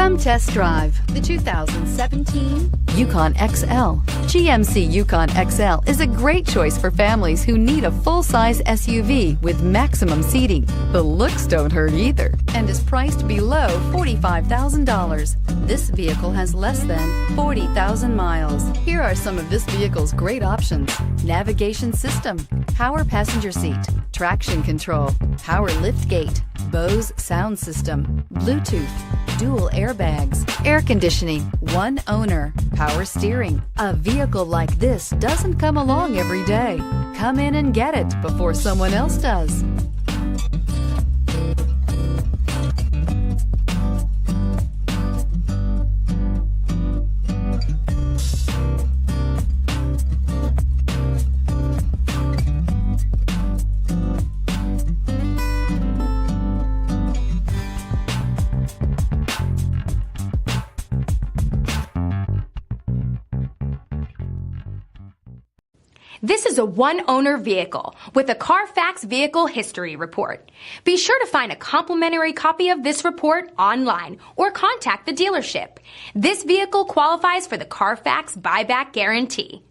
Come test drive the 2017 Yukon XL. GMC Yukon XL is a great choice for families who need a full-size SUV with maximum seating. The looks don't hurt either and is priced below $45,000. This vehicle has less than 40,000 miles. Here are some of this vehicle's great options: navigation system, power passenger seat, traction control, power lift gate, Bose sound system, Bluetooth, dual airbags, air conditioning, one owner, power steering. A vehicle like this doesn't come along every day. Come in and get it before someone else does. This is a one-owner vehicle with a CARFAX Vehicle History Report. Be sure to find a complimentary copy of this report online or contact the dealership. This vehicle qualifies for the CARFAX Buyback Guarantee.